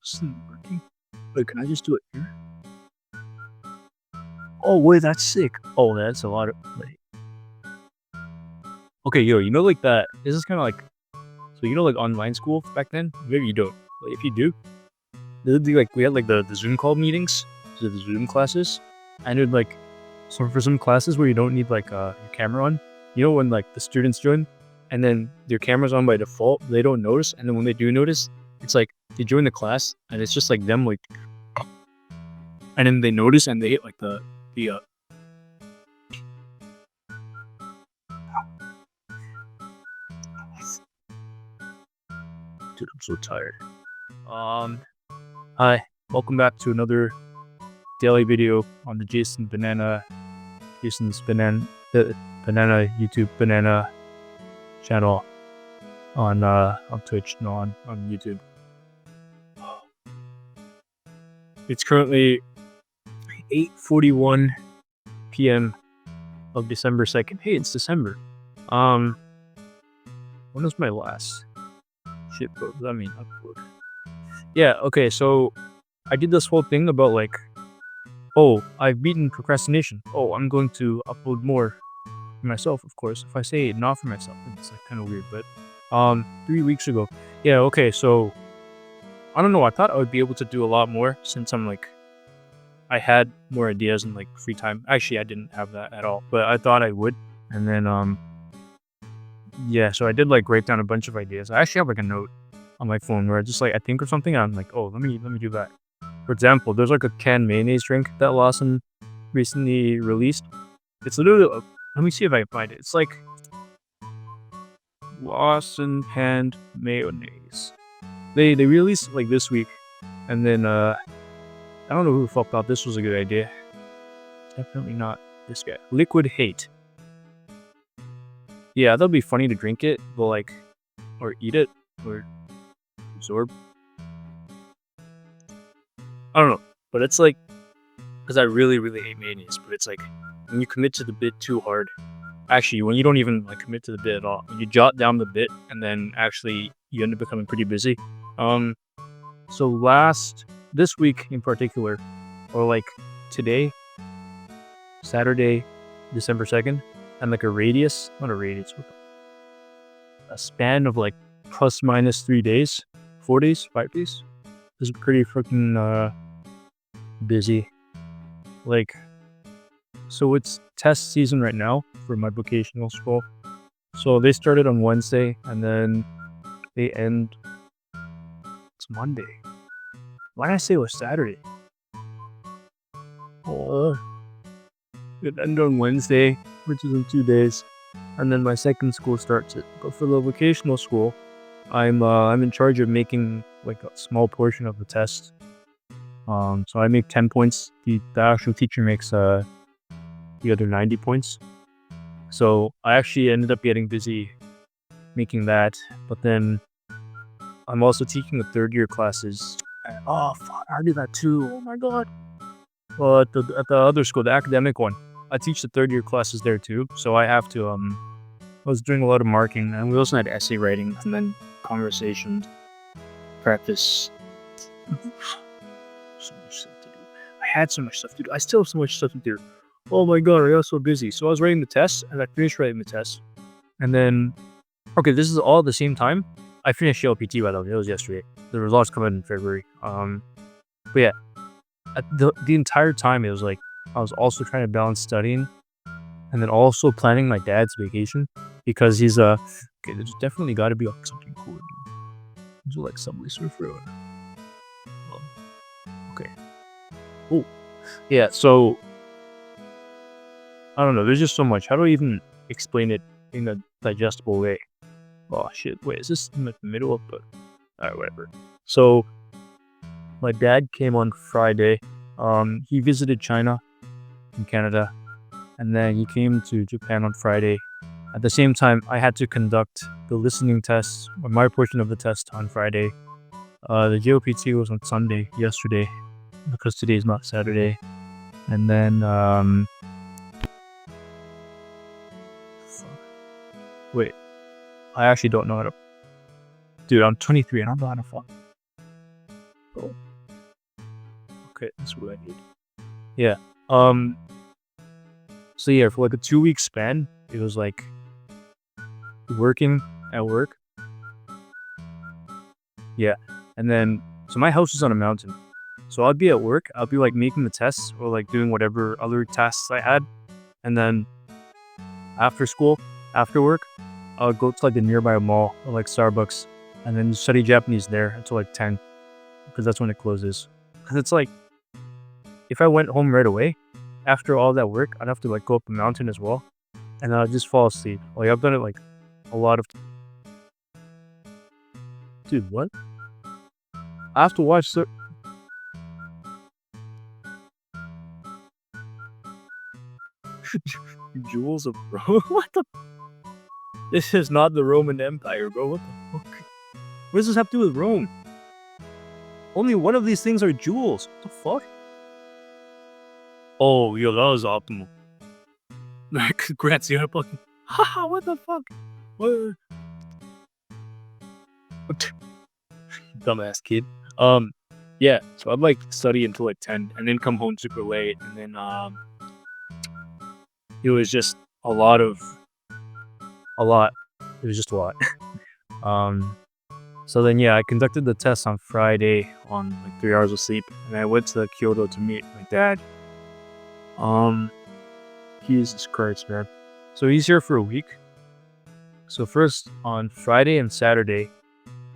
This isn't working. Wait, can I just do it here? Oh, wait, that's sick. Oh, that's a lot of, like... Okay, yo, you know, like that, this is kind of like, so you know, like online school back then? Maybe you don't. But if you do, there'd be like, we had like the Zoom call meetings, so the Zoom classes, and it'd like, so for some classes where you don't need like your camera on, you know, when like the students join, and then their camera's on by default, they don't notice, and then when they do notice, it's like they join the class, and it's just like them like, and then they notice and they hit like the dude, I'm so tired. Hi, welcome back to another daily video on the Jason's Banana YouTube Banana channel on Twitch, no, on YouTube. It's currently 8:41 p.m. of December 2nd. Hey, it's December. When was my last shitpost? I mean, upload. Yeah, okay, so I did this whole thing about like, oh, I've beaten procrastination. Oh, I'm going to upload more for myself, of course. If I say not for myself, it's like kind of weird, but 3 weeks ago. Yeah, okay, so I don't know, I thought I would be able to do a lot more since I'm like, I had more ideas and like free time. Actually, I didn't have that at all, but I thought I would. And then yeah, so I did like write down a bunch of ideas. I actually have like a note on my phone where I just like I think of something and I'm like, oh, let me do that. For example, there's like a canned mayonnaise drink that Lawson recently released. It's literally, let me see if I can find it. It's like Lawson canned mayonnaise. They released it like this week, and then I don't know who the fuck thought this was a good idea. Definitely not this guy. Liquid Hate. Yeah, that'll be funny to drink it, but like, or eat it, or absorb. I don't know, but it's like, because I really hate mayonnaise, but it's like, when you commit to the bit too hard, actually, when you don't even like commit to the bit at all, when you jot down the bit, and then actually you end up becoming pretty busy. So this week in particular, or like today, Saturday, December 2nd, and like a span of like plus minus 3 days, 4 days, 5 days. This is pretty freaking busy. Like, so it's test season right now for my vocational school. So they started on Wednesday and then they end, it's Monday. Why did I say it was Saturday? It ended on Wednesday, which is in 2 days, and then my second school starts it. But for the vocational school, I'm in charge of making like a small portion of the test. So I make 10 points. The actual teacher makes the other 90 points. So I actually ended up getting busy making that, but then I'm also teaching the third year classes. Oh fuck, I do that too. Oh my god. Well, at the other school, the academic one, I teach the third year classes there too. So I have to I was doing a lot of marking, and we also had essay writing and then conversation practice. So much stuff to do. I had so much stuff to do. I still have so much stuff to do. Oh my god, I got so busy. So I was writing the test, and I finished writing the test. And then, okay, this is all at the same time. I finished JLPT, by the way. It was yesterday. The results come out in February. But yeah, the entire time it was like I was also trying to balance studying and then also planning my dad's vacation because he's okay, there's definitely got to be like something cool. There's like Subway Surfer. Okay. Oh, yeah. So I don't know. There's just so much. How do I even explain it in a digestible way? Oh shit! Wait, is this in the middle of the? Alright, whatever. So my dad came on Friday. He visited China and Canada, and then he came to Japan on Friday. At the same time, I had to conduct the listening test, or my portion of the test, on Friday. The JLPT was on Sunday, yesterday, because today is not Saturday. And then, wait, I actually don't know how to, dude, I'm 23 and I don't know how to fuck. Oh. Okay, that's what I need. Yeah. So yeah, for like a 2-week span, it was like working at work. Yeah. And then so my house is on a mountain. So I'd be at work, I'd be like making the tests or like doing whatever other tasks I had. And then after school, after work, I would go to like the nearby mall or like Starbucks and then study Japanese there until like 10 because that's when it closes. Because it's like if I went home right away after all that work, I'd have to like go up the mountain as well and I'd just fall asleep. Like I've done it like a lot of. Dude, what? I have to watch Jewels of Rome. What the? This is not the Roman Empire, bro. What the fuck? What does this have to do with Rome? Only one of these things are jewels. What the fuck? Oh, yo, that was optimal. Congrats, you had fucking. Haha, what the fuck? What? Dumbass kid. Yeah. So I'd like study until like 10, and then come home super late, and then it was just a lot. It was just a lot. So then yeah, I conducted the test on Friday on like 3 hours of sleep, and I went to Kyoto to meet my dad. Jesus Christ, man. So he's here for a week. So first on Friday and Saturday,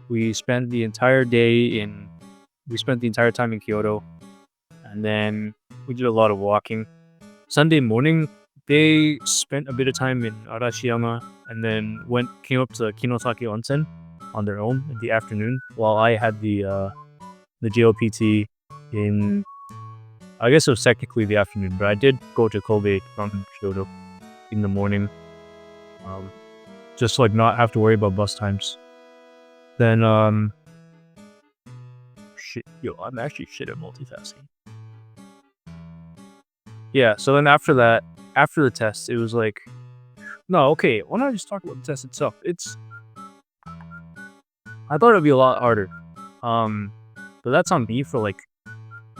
we spent the entire time in Kyoto, and then we did a lot of walking. Sunday morning, they spent a bit of time in Arashiyama, and then came up to Kinosaki Onsen on their own in the afternoon, while I had the JLPT in. I guess it was technically the afternoon, but I did go to Kobe from Kyoto in the morning, just to like not have to worry about bus times. Then shit, yo, I'm actually shit at multitasking. Yeah, so then after the test, it was like, no, okay, why don't I just talk about the test itself? I thought it'd be a lot harder, but that's on me for like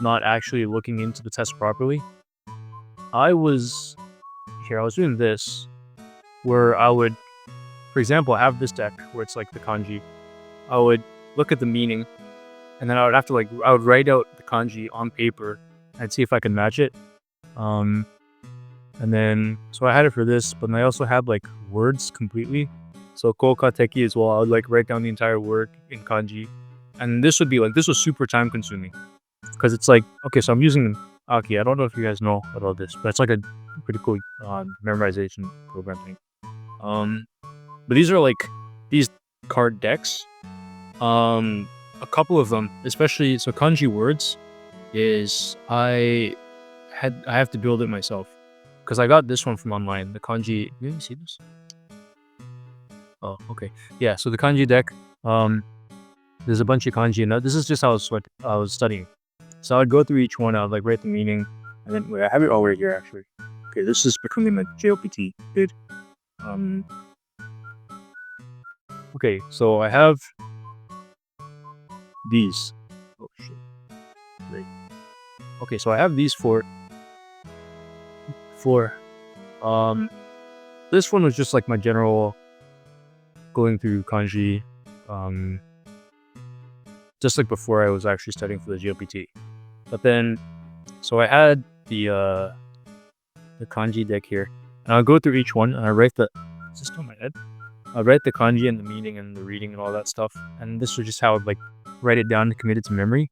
not actually looking into the test properly. I was doing this, where I would, for example, have this deck where it's like the kanji. I would look at the meaning, and then I would have to I would write out the kanji on paper and see if I could match it. And then, so I had it for this, but then I also had like words completely. So koka teki as well. I would like write down the entire word in kanji, and this was super time consuming because it's like, okay, so I'm using Aki. I don't know if you guys know about this, but it's like a pretty cool memorization program thing. But these are like these card decks. A couple of them, especially so kanji words, is I have to build it myself because I got this one from online. The kanji. You see this? Oh, okay. Yeah. So the kanji deck. There's a bunch of kanji, and this is just how I was studying. So I'd go through each one. I'd like write the meaning, and then wait, I have it all right here actually. Okay, this is becoming my JLPT. Good. Okay, so I have these. Oh shit. Right. Okay, so I have these four. This one was just like my general going through kanji, just like before I was actually studying for the JLPT. But then, so I had the kanji deck here, and I'll go through each one and I write is this on my head? I write the kanji and the meaning and the reading and all that stuff, and this was just how I'd like write it down to commit it to memory.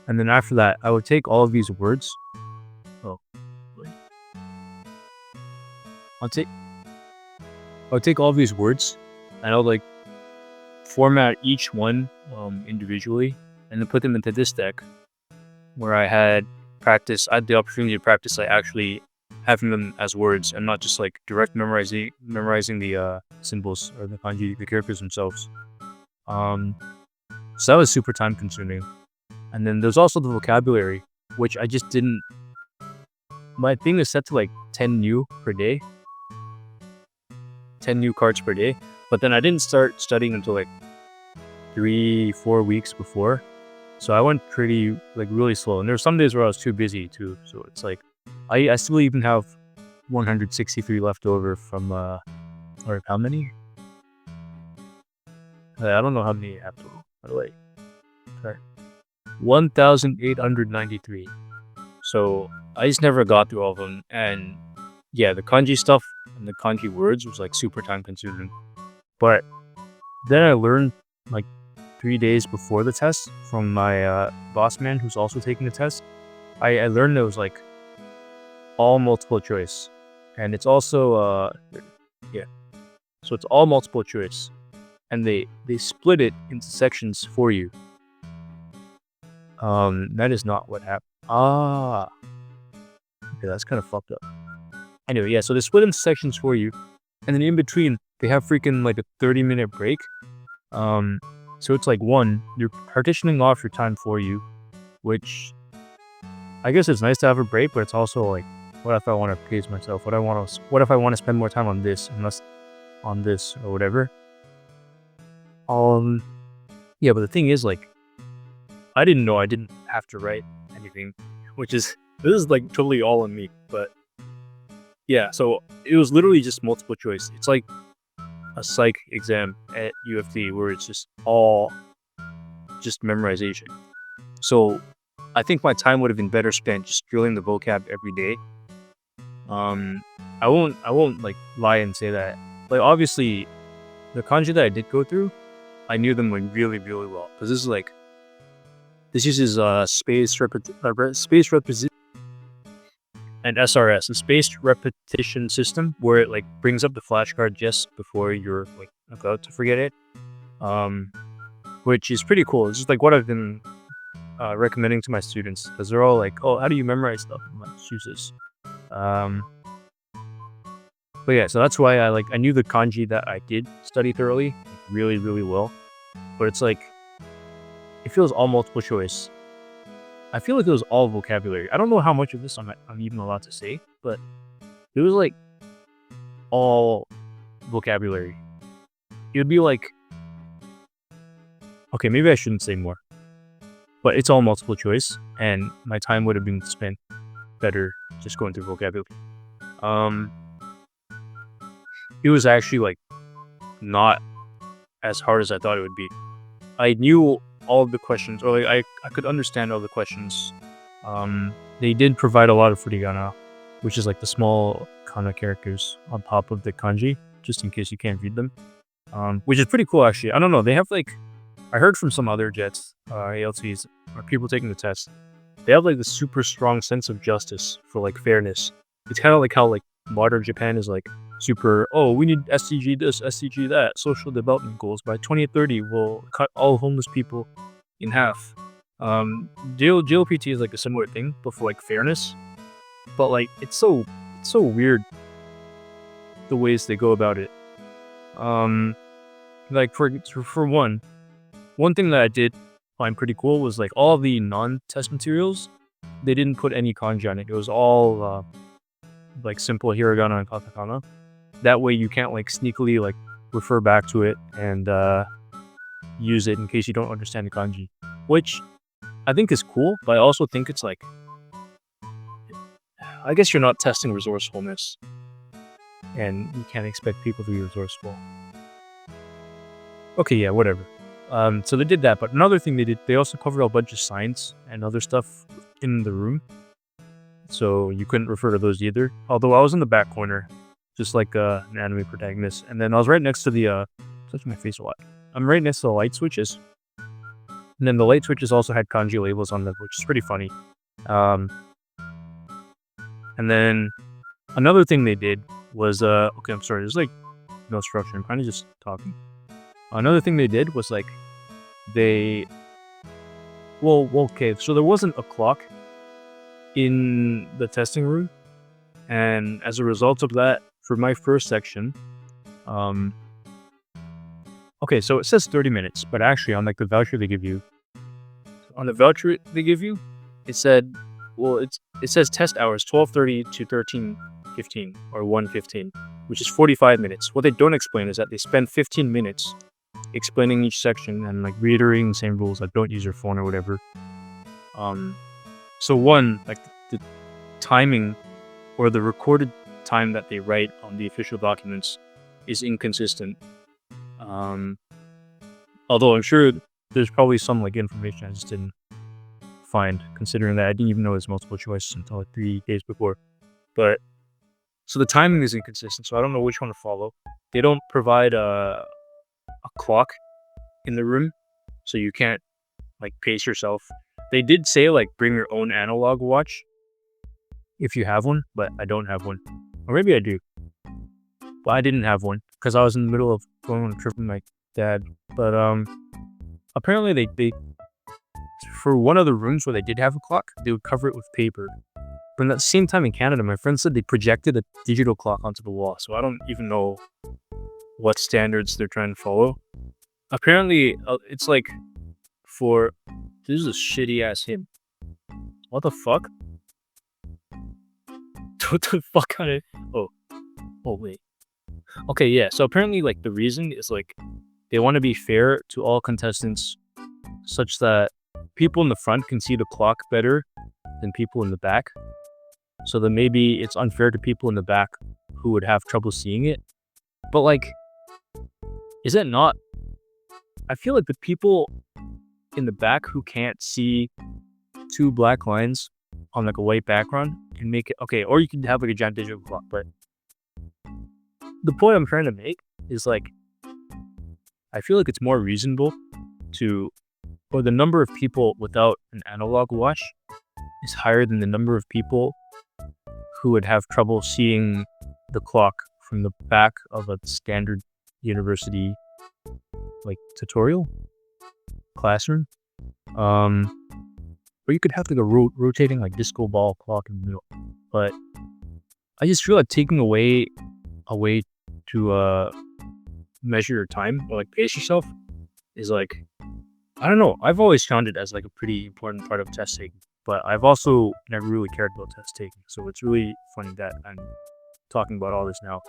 And then after that, I would take all of these words. Oh, wait. I'll take all of these words, and I'll like format each one individually, and then put them into this deck, where I had the opportunity to practice like actually having them as words and not just like direct memorizing the symbols or the kanji, the characters themselves. So that was super time consuming. And then there's also the vocabulary, which I just didn't. My thing is set to like 10 new per day, 10 new cards per day. But then I didn't start studying until like 3-4 weeks before. So I went pretty really slow, and there were some days where I was too busy too. So it's like I still even have 163 left over from or how many? I don't know how many I have total. By the way, sorry, 1,893. So I just never got through all of them, and yeah, the kanji stuff and the kanji words was like super time consuming. But then I learned like 3 days before the test from my boss man who's also taking the test. I learned it was like all multiple choice, and it's also yeah, so it's all multiple choice, and they split it into sections for you. That is not what happened. Okay, that's kind of fucked up. Anyway, yeah, so they split into sections for you, and then in between they have freaking like a 30-minute break. So it's like you're partitioning off your time for you, which I guess it's nice to have a break, but it's also like, what if I want to pace myself? What if I want to spend more time on this and less on this or whatever? Yeah, but the thing is, like, I didn't know I didn't have to write anything, this is like totally all on me, but yeah, so it was literally just multiple choice. It's like a psych exam at UFT where it's just all just memorization. So I think my time would have been better spent just drilling the vocab every day. I won't like lie and say that. Like, obviously, the kanji that I did go through, I knew them like really, really well, because this uses spaced repetition and SRS, a spaced repetition system, where it like brings up the flashcard just before you're like about to forget it, which is pretty cool. It's just like what I've been recommending to my students, because they're all like, "Oh, how do you memorize stuff?" I'm like, "Use this." But yeah, so that's why I knew the kanji that I did study thoroughly, like, really, really well. But it's like, it feels all multiple choice. I feel like it was all vocabulary. I don't know how much of this I'm even allowed to say, but it was like all vocabulary. It would be like, okay, maybe I shouldn't say more, but it's all multiple choice, and my time would have been spent better just going through vocabulary. It was actually like not as hard as I thought it would be. I knew all of the questions, or like I could understand all the questions. They did provide a lot of furigana, which is like the small kana characters on top of the kanji, just in case you can't read them. Which is pretty cool, actually. I don't know. They have like, I heard from some other jets, ALTs, or people taking the test. They have like the super strong sense of justice for like fairness. It's kind of like how like modern Japan is like super, oh, we need SDG this, SDG that, social development goals. By 2030, we'll cut all homeless people in half. JLPT is like a similar thing, but for like fairness. But like, it's so weird the ways they go about it. Like for one thing that I did find pretty cool was like all the non-test materials, they didn't put any kanji on it. It was all like simple hiragana and katakana. That way you can't like sneakily like refer back to it and use it in case you don't understand the kanji, which I think is cool, but I also think it's like, I guess you're not testing resourcefulness, and you can't expect people to be resourceful. Okay, yeah, whatever. So they did that, but another thing they did, they also covered a bunch of science and other stuff in the room, so you couldn't refer to those either. Although I was in the back corner, just like an anime protagonist, and then I was right next to the touching my face a lot. I'm right next to the light switches, and then the light switches also had kanji labels on them, which is pretty funny. And then another thing they did was okay, I'm sorry, there's like no structure. I'm kind of just talking. Another thing they did was like okay, so there wasn't a clock in the testing room, and as a result of that, for my first section, okay, so it says 30 minutes, but actually on like the voucher they give you, it said, well, it says test hours 12:30 to 13:15 or 1:15, which is 45 minutes. What they don't explain is that they spend 15 minutes explaining each section and like reiterating the same rules, like don't use your phone or whatever. So one, like the timing or the recorded time that they write on the official documents is inconsistent. Although I'm sure there's probably some like information I just didn't find, considering that I didn't even know it was multiple choice until like 3 days before. But so the timing is inconsistent, so I don't know which one to follow. They don't provide a clock in the room, so you can't like pace yourself. They did say like bring your own analog watch if you have one, but I don't have one. Or maybe I do. But I didn't have one because I was in the middle of going on a trip with my dad. But apparently they for one of the rooms where they did have a clock, they would cover it with paper. But at the same time in Canada, my friend said they projected a digital clock onto the wall. So I don't even know what standards they're trying to follow. Apparently, it's like for... This is a shitty ass hymn. What the fuck? What the fuck kind of... Oh, wait. Okay, yeah. So apparently, like, the reason is, like, they want to be fair to all contestants such that people in the front can see the clock better than people in the back. So that maybe it's unfair to people in the back who would have trouble seeing it. But, like, is it not? I feel like the people in the back who can't see two black lines on, like, a white background can make it... Okay, or you can have, like, a giant digital clock, but... The point I'm trying to make is, like, I feel like it's more reasonable to... Or the number of people without an analog watch is higher than the number of people who would have trouble seeing the clock from the back of a standard university, like, tutorial classroom. Or you could have like a rotating like disco ball clock in the middle. But I just feel like taking away a way to measure your time or like pace yourself is like, I don't know. I've always found it as like a pretty important part of test taking, but I've also never really cared about test taking. So it's really funny that I'm talking about all this now.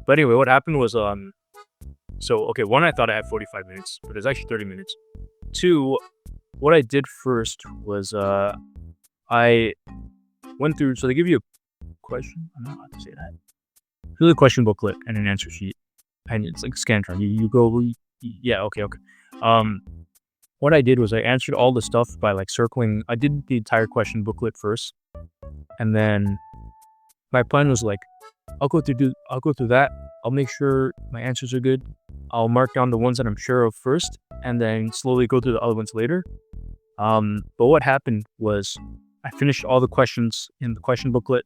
But anyway, what happened was, so, okay, one, I thought I had 45 minutes, but it's actually 30 minutes. Two, what I did first was, I went through, so they give you a question. I'm not allowed to say that. Fill a question booklet and an answer sheet. And it's like Scantron. You go, yeah, okay. What I did was I answered all the stuff by like circling. I did the entire question booklet first. And then my plan was like, I'll go through that. I'll make sure my answers are good. I'll mark down the ones that I'm sure of first, and then slowly go through the other ones later. But what happened was I finished all the questions in the question booklet.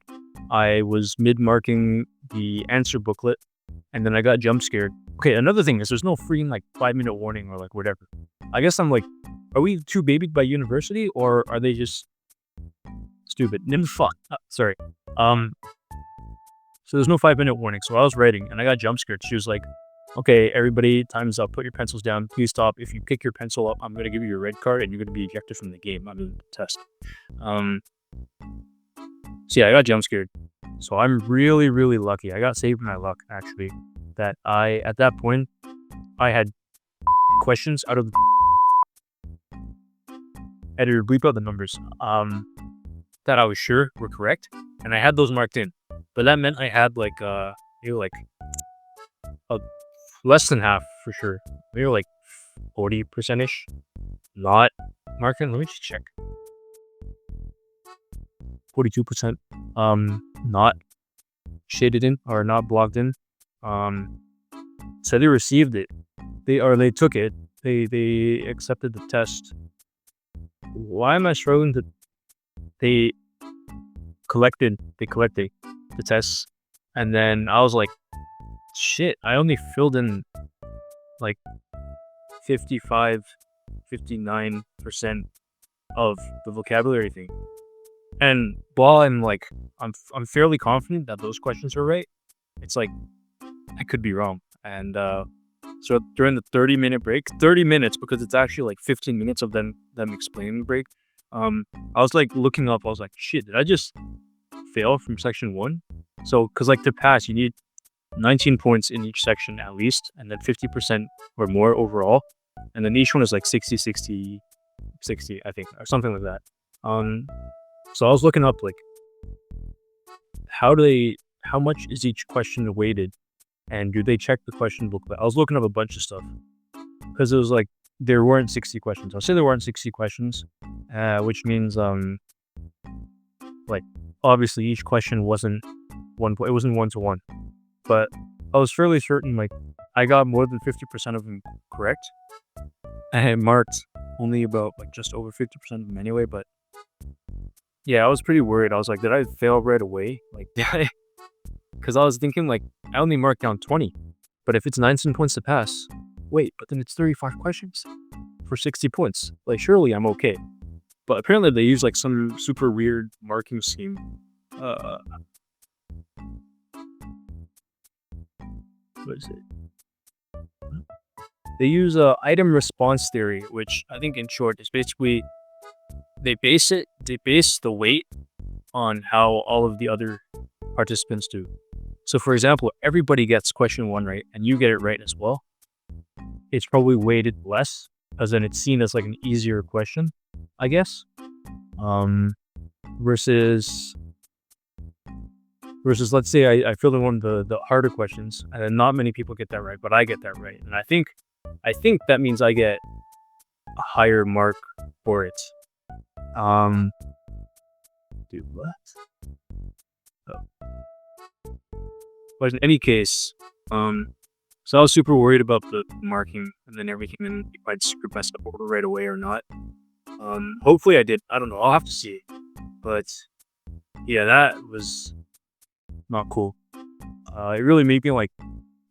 I was mid-marking the answer booklet, and then I got jump scared. Okay, another thing is there's no freaking like 5-minute warning or like whatever. I guess I'm like, are we too babied by university, or are they just stupid? Fuck. Sorry. So there's no 5-minute warning. So I was writing and I got jump scared. She was like, okay, everybody, time's up. Put your pencils down. Please stop. If you pick your pencil up, I'm going to give you a red card and you're going to be ejected from the game. I'm in the test. So yeah, I got jump scared. So I'm really, really lucky. I got saved my luck, actually, that at that point, I had questions out of the editor, bleep out the numbers, that I was sure were correct. And I had those marked in. But that meant I had like maybe like less than half for sure. Maybe like 40%-ish not marked in. Let me just check. 42% not shaded in or not blocked in. So they received it. They took it. They accepted the test. Why am I struggling to... They collected the tests, and then I was like, shit, I only filled in like 59% of the vocabulary thing. And while I'm fairly confident that those questions are right, it's like I could be wrong. And so during the 30-minute break, 30 minutes because it's actually like 15 minutes of them explaining the break, I was like looking up. I was like, shit, did I just fail from section 1? So because like to pass, you need 19 points in each section at least, and then 50% or more overall. And then each one is like 60, 60, 60, I think, or something like that. So I was looking up like how much is each question weighted, and do they check the question book? I was looking up a bunch of stuff because it was like there weren't 60 questions. I'll say there weren't 60 questions, which means like obviously each question wasn't it wasn't 1-to-1, but I was fairly certain like I got more than 50% of them correct. I had marked only about like just over 50% of them anyway, but yeah, I was pretty worried. I was like, did I fail right away? Like, did I? Because I was thinking like I only marked down 20, but if it's 19 points to pass, wait, but then it's 35 questions for 60 points. Like, surely I'm okay. But apparently they use like some super weird marking scheme. What is it? They use a item response theory, which I think in short is basically they base the weight on how all of the other participants do. So for example, everybody gets question 1 right and you get it right as well. It's probably weighted less because then it's seen as like an easier question, I guess. Versus let's say I filled in one of the harder questions and then not many people get that right, but I get that right. And I think that means I get a higher mark for it. Dude, what? Oh. But in any case, so I was super worried about the marking and then everything, and if I'd screwed myself over right away or not. Hopefully I did. I don't know. I'll have to see. But yeah, that was not cool. It really made me like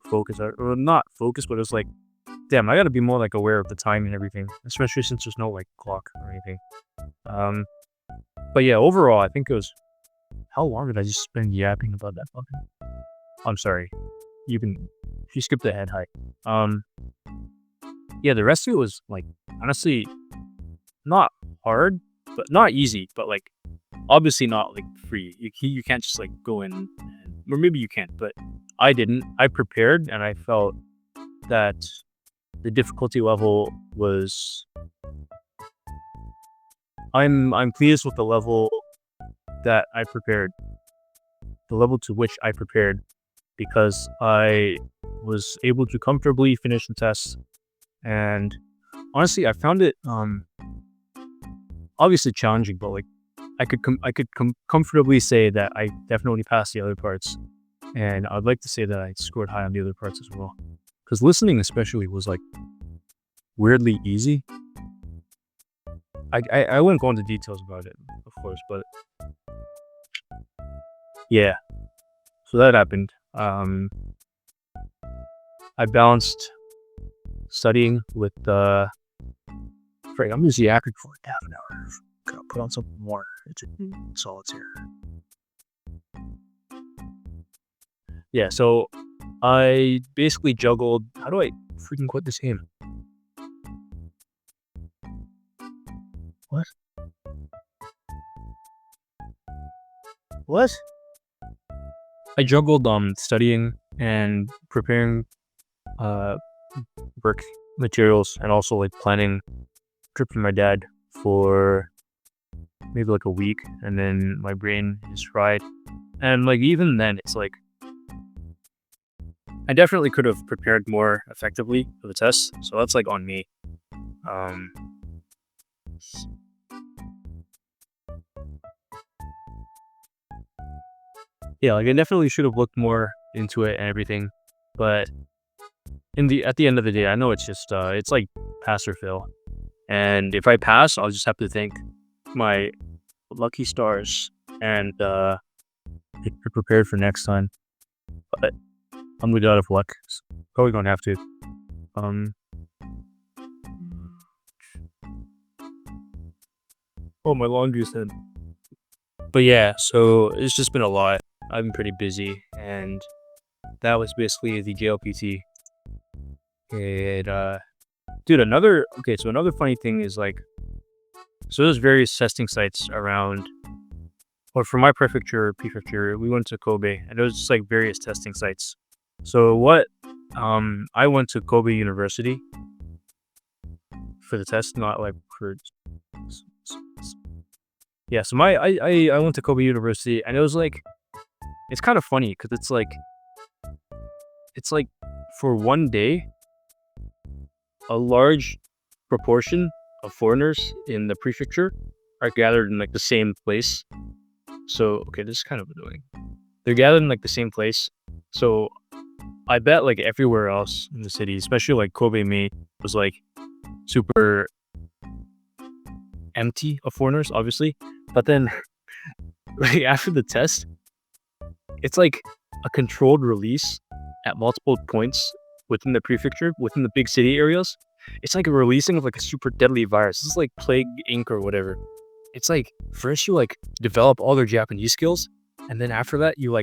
focus, or not focus, but it was like, damn, I gotta be more like aware of the time and everything, especially since there's no like clock or anything. But yeah, overall, I think it was. How long did I just spend yapping about that fucking? I'm sorry. You skipped ahead. Hi. Yeah, the rest of it was like honestly not hard, but not easy, but like obviously not like free. You can't just like go in, or maybe you can, but I didn't. I prepared, and I felt that the difficulty level was. I'm pleased with the level that I prepared, the level to which I prepared, because I was able to comfortably finish the test, and honestly, I found it obviously challenging, but like I could comfortably say that I definitely passed the other parts, and I'd like to say that I scored high on the other parts as well, because listening especially was like weirdly easy. I wouldn't go into details about it, of course, but yeah. So that happened. I balanced studying with Frank, I'm just yapping for like half an hour. Gotta put on something more. It's Solitaire. Yeah, so I basically juggled. How do I freaking quit this game? What? What? I juggled studying and preparing work materials, and also like planning a trip with my dad for maybe like a week, and then my brain is fried. And like even then it's like I definitely could have prepared more effectively for the test, so that's like on me. Yeah, like I definitely should have looked more into it and everything, but at the end of the day, I know it's just it's like pass or fail, and if I pass, I'll just have to thank my lucky stars and get prepared for next time. But I'm gonna be out of luck. So probably gonna have to. Oh, my laundry's in. But yeah, so it's just been a lot. I've been pretty busy, and that was basically the JLPT. And dude, another funny thing is like, so there's various testing sites around. Or for my prefecture, we went to Kobe, and there was just like various testing sites. So what? I went to Kobe University for the test, not like for. Yeah, so I went to Kobe University, and it was like it's kind of funny because it's like for one day, a large proportion of foreigners in the prefecture are gathered in like the same place. So okay, this is kind of annoying. They're gathered in like the same place. So I bet like everywhere else in the city, especially like Kobe May, was like super empty of foreigners, obviously. But then like after the test, it's like a controlled release at multiple points within the prefecture, within the big city areas. It's like a releasing of like a super deadly virus. This is like Plague Inc. or whatever. It's like first you like develop all their Japanese skills, and then after that you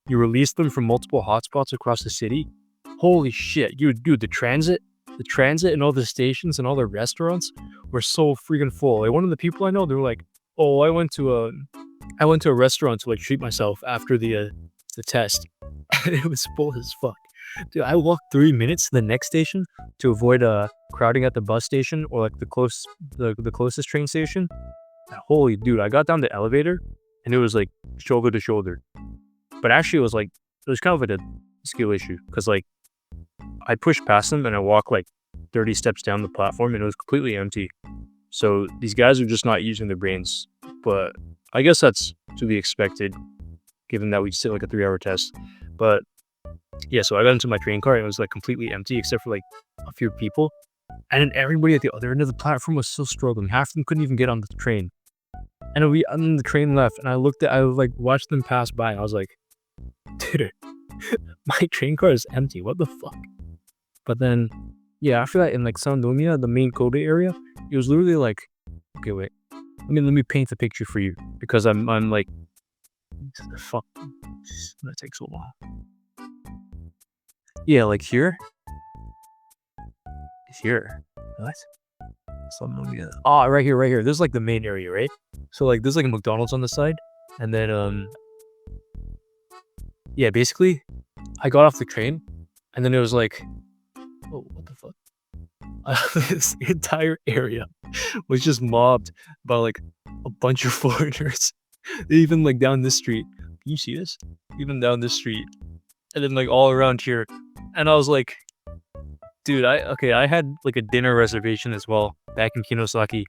release them from multiple hotspots across the city. Holy shit, dude, the transit and all the stations and all the restaurants were so freaking full. Like one of the people I know, they were like, "Oh, I went to a restaurant to like treat myself after the test." And it was full as fuck. Dude, I walked 3 minutes to the next station to avoid crowding at the bus station or like the closest train station. And holy dude, I got down the elevator and it was like shoulder to shoulder. But actually it was kind of like a skill issue because like I pushed past them and I walked like 30 steps down the platform and it was completely empty. So these guys are just not using their brains. But I guess that's to be expected given that we sit like a 3-hour test. But yeah, so I got into my train car and it was like completely empty except for like a few people. And then everybody at the other end of the platform was still struggling. Half of them couldn't even get on the train. And then the train left and I like watched them pass by and I was like, dude, my train car is empty. What the fuck? But then, yeah, after that in like Sandomia, the main Kobe area, it was literally like, okay, wait, let me paint the picture for you because I'm like, fuck, that takes so long. Yeah, like here. What? Sandomia. Oh, right here. This is like the main area, right? So like there's like a McDonald's on the side, and then yeah, basically, I got off the train, and then it was like, oh, what the fuck? This entire area was just mobbed by like a bunch of foreigners. Even like down this street. Can you see this? Even down this street. And then like all around here. And I was like, dude, I had like a dinner reservation as well back in Kinosaki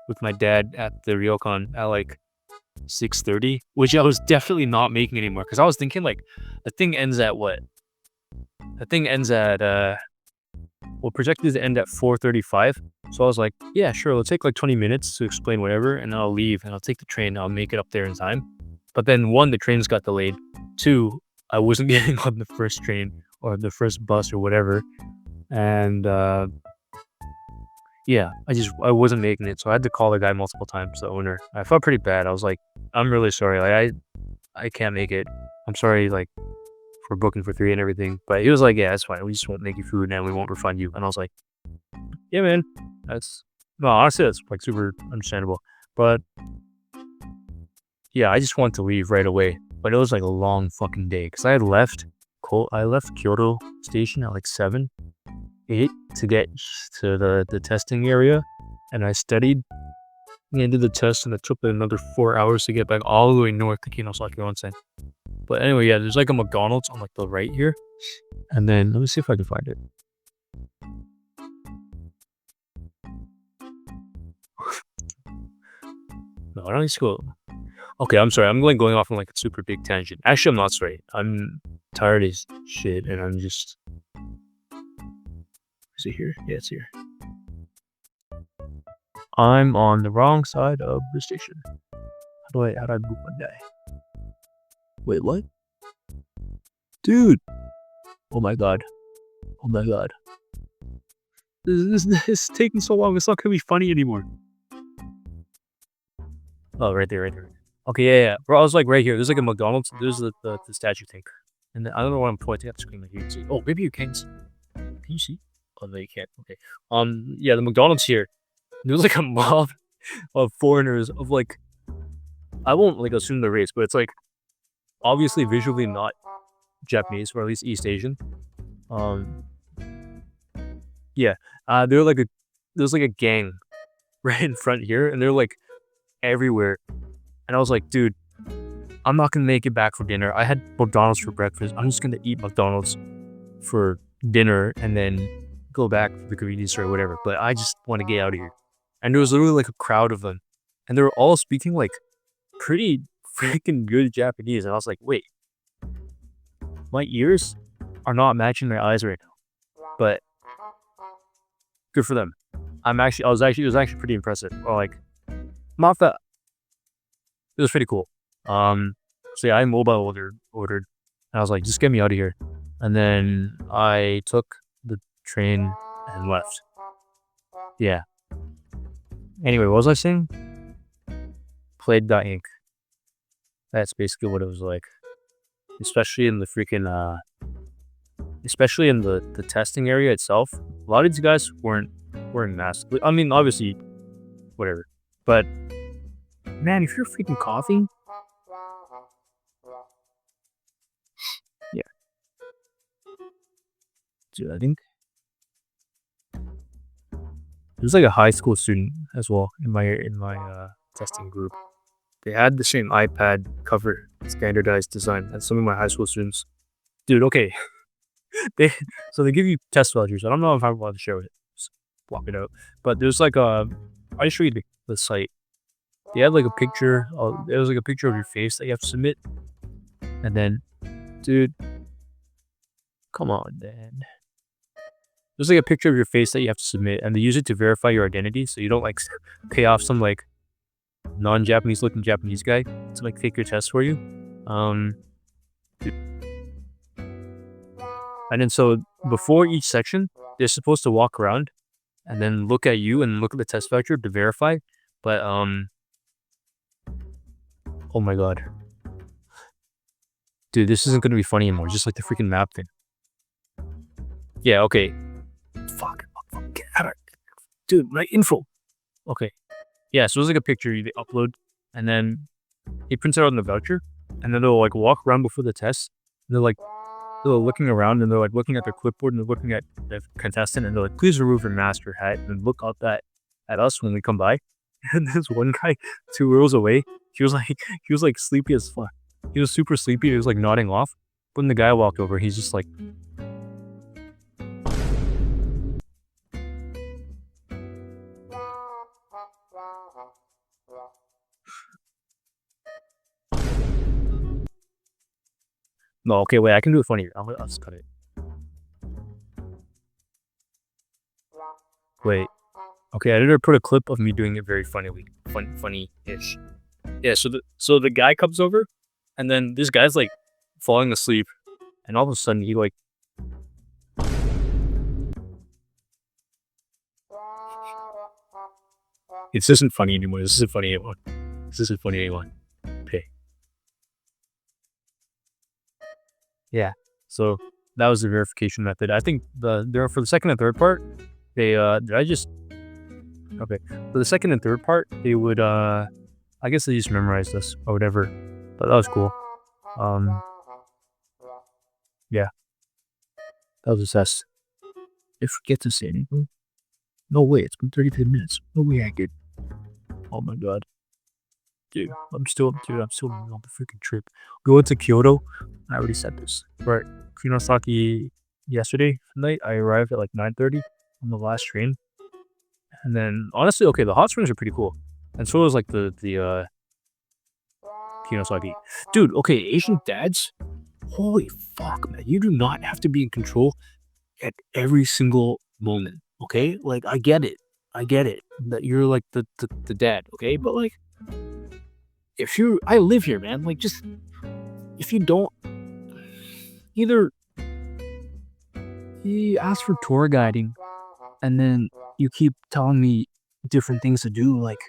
with my dad at the Ryokan at like 6:30, which I was definitely not making anymore because I was thinking like the thing ends at what? The thing ends at well, projected to end at 4:35. So I was like, yeah, sure, it'll take like 20 minutes to explain whatever, and then I'll leave and I'll take the train and I'll make it up there in time. But then one, the trains got delayed. Two, I wasn't getting on the first train or the first bus or whatever. And yeah, I wasn't making it. So I had to call the guy multiple times, the owner. I felt pretty bad. I was like, I'm really sorry. Like I can't make it. I'm sorry, like for booking for 3 and everything. But he was like, yeah, it's fine. We just won't make you food and we won't refund you. And I was like, yeah, man, honestly, that's like super understandable. But yeah, I just wanted to leave right away. But it was like a long fucking day because I left Kyoto station at like 7, 8 to get to the testing area, and I studied and did the test, and it took another 4 hours to get back all the way north to Kinosaki Onsen. But anyway, yeah, there's like a McDonald's on like the right here, and then let me see if I can find it. No, I don't need to go. Okay, I'm sorry. I'm like going off on like a super big tangent. Actually, I'm not sorry. I'm tired as shit, and I'm just. Is it here? Yeah, it's here. I'm on the wrong side of the station. How do I move one day? Wait, what? Dude! Oh my god. This is taking so long. It's not gonna be funny anymore. Oh, right there. Okay, yeah. Bro, I was like right here. There's like a McDonald's. There's the statue thing. And then, I don't know what I'm pointing at the screen like you can see. Oh, maybe you can see. Can you see? Oh, no, you can't. Okay. Yeah, the McDonald's here. There's like a mob of foreigners of like, I won't like assume the race, but it's like obviously visually not Japanese, or at least East Asian. Yeah, they're like there's like a gang right in front here, and they're like everywhere. And I was like, dude, I'm not gonna make it back for dinner. I had McDonald's for breakfast. I'm just gonna eat McDonald's for dinner and then go back to the convenience store or whatever. But I just want to get out of here. And there was literally like a crowd of them, and they were all speaking like pretty freaking good Japanese. And I was like, wait, my ears are not matching my eyes right now. But good for them. It was actually pretty impressive. Or like, not that it was pretty cool. So yeah, I mobile ordered, and I was like, just get me out of here. And then I took the train and left. Yeah. Anyway, what was I saying? Played Inc. That's basically what it was like. Especially in the freaking especially in the testing area itself. A lot of these guys weren't masked. I mean, obviously, whatever. But man, if you're freaking coughing, yeah. Dude, I think there's like a high school student as well in my testing group. They had the same iPad cover standardized design as some of my high school students. Dude, okay. they give you test vouchers. I don't know if I'm allowed to share it. Just block it out. But there's like I'll show you the site. They had like a picture. It was like a picture of your face that you have to submit. And then, dude, come on, man. There's like a picture of your face that you have to submit, and they use it to verify your identity, so you don't like pay off some like non-Japanese looking Japanese guy to like take your test for you. And then so before each section, they're supposed to walk around and then look at you and look at the test voucher to verify. But oh my god, dude, this isn't gonna be funny anymore. Just like the freaking map thing. Yeah, okay. Fuck, get out of it. Dude, my info. Okay. Yeah, so there's like a picture they upload, and then he prints it out on the voucher, and then they'll like walk around before the test. They're looking around, and they're like looking at their clipboard, and they're looking at the contestant, and they're like, please remove your mask or hat, and look up at us when we come by. And this one guy 2 rows away, he was like sleepy as fuck. He was super sleepy. He was like nodding off. When the guy walked over, he's just like, no, okay, wait, I can do it funnier. I'll just cut it. Wait. Okay, I did put a clip of me doing it very funny-ish. Yeah, so the guy comes over, and then this guy's like falling asleep, and all of a sudden he like this isn't funny anymore. This isn't funny anymore. Okay. Yeah. So that was the verification method. I think for the second and third part, for the second and third part, they would I guess they just memorized this or whatever. But that was cool. Yeah. That was a test. I forget to say anything. No way, it's been 33 minutes. No way I did. Oh my god. Dude, I'm still on the freaking trip. Going to Kyoto. I already said this. Right. Kunosaki yesterday night. I arrived at like 9:30 on the last train. And then honestly, okay, the hot springs are pretty cool. And so was like the Kunosaki. Dude, okay, Asian dads. Holy fuck, man. You do not have to be in control at every single moment. Okay? Like I get it. That you're like the dad, okay? But like I live here, man. Like just if you don't either you ask for tour guiding and then you keep telling me different things to do, like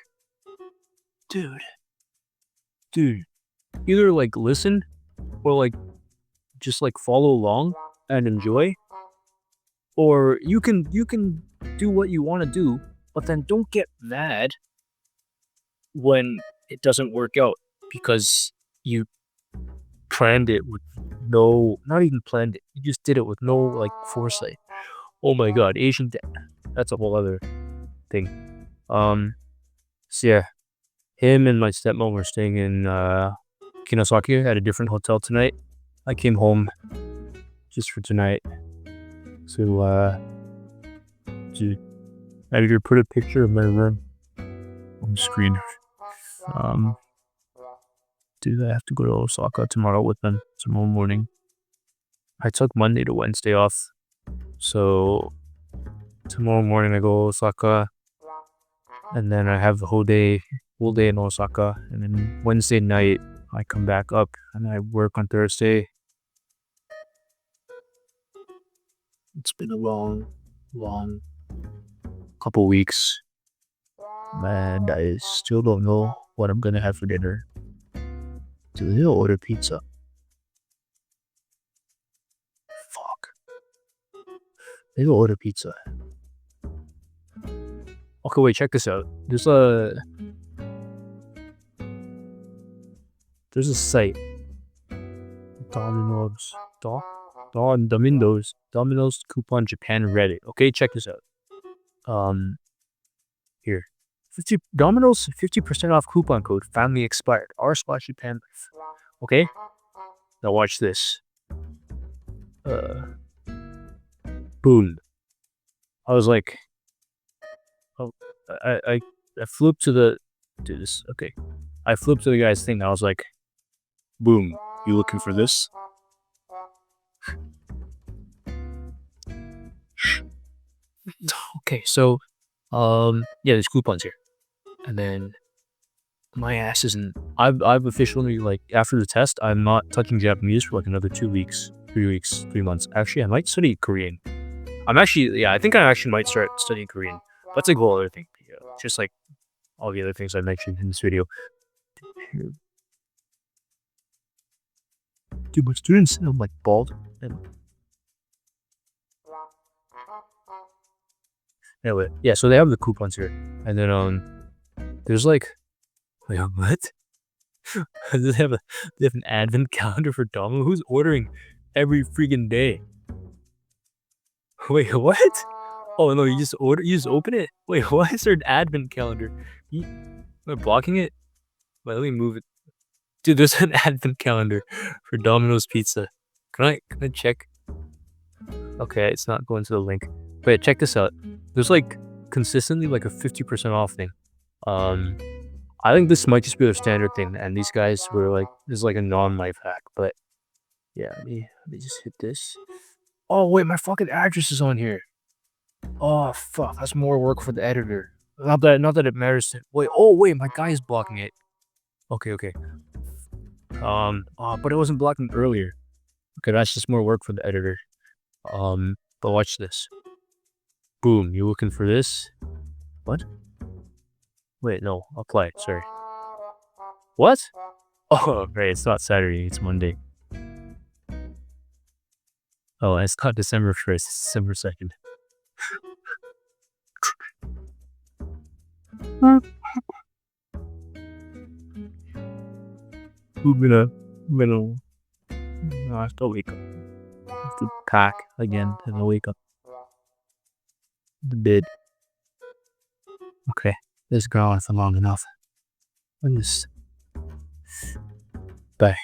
dude. Either like listen or like just like follow along and enjoy. Or you can do what you want to do, but then don't get mad when it doesn't work out because you planned it with no, not even planned it. He just did it with no like foresight. Oh my god, Asian dad. That's a whole other thing. So yeah, him and my stepmom were staying in Kinosaki at a different hotel tonight. I came home just for tonight to I either put a picture of my room on the screen. Do I have to go to Osaka tomorrow with them tomorrow morning? I took Monday to Wednesday off, so tomorrow morning I go to Osaka, and then I have the whole day in Osaka, and then Wednesday night I come back up and I work on Thursday. It's been a long couple weeks, and I still don't know what I'm gonna have for dinner. Do they order pizza? Fuck. They will order pizza. Okay, wait, check this out. There's a site. Domino's coupon Japan Reddit. Okay, check this out. Here. Domino's 50% off coupon code family expired. r/Japan life. Okay? Now watch this. Boom. I was like, oh, I flew up to the, do this. Okay. I flew up to the guy's thing. I was like, boom. You looking for this? Okay, so, yeah, there's coupons here. And then my ass isn't. I've officially, like, after the test, I'm not touching Japanese for like another 2 weeks, 3 weeks, 3 months. Actually, I might study Korean. I think I actually might start studying Korean. That's like a whole other thing. Yeah, just like all the other things I mentioned in this video. Dude, my students I'm like bald. Anyway, yeah, so they have the coupons here. And then there's like, wait, what? They have an advent calendar for Domino. Who's ordering every freaking day? Wait, what? Oh no, you just open it? Wait, why is there an advent calendar? Am I blocking it? Wait, let me move it. Dude, there's an advent calendar for Domino's Pizza. Can I check? Okay, it's not going to the link. But check this out. There's like consistently like a 50% off thing. I think this might just be their standard thing, and these guys were like, this is like a non-life hack. But yeah, let me just hit this. Oh wait, my fucking address is on here. Oh fuck, that's more work for the editor. Not that it matters. Wait, oh wait, my guy is blocking it. Okay. But it wasn't blocking earlier. Okay, that's just more work for the editor. But watch this. Boom, you looking for this? What? Wait, no, apply, sorry. What? Oh, right, it's not Saturday, it's Monday. Oh, it's not December 1st, it's December 2nd. I have to wake up. I have to pack again and I'll wake up. The bed. Okay, this is going on for long enough. Bye.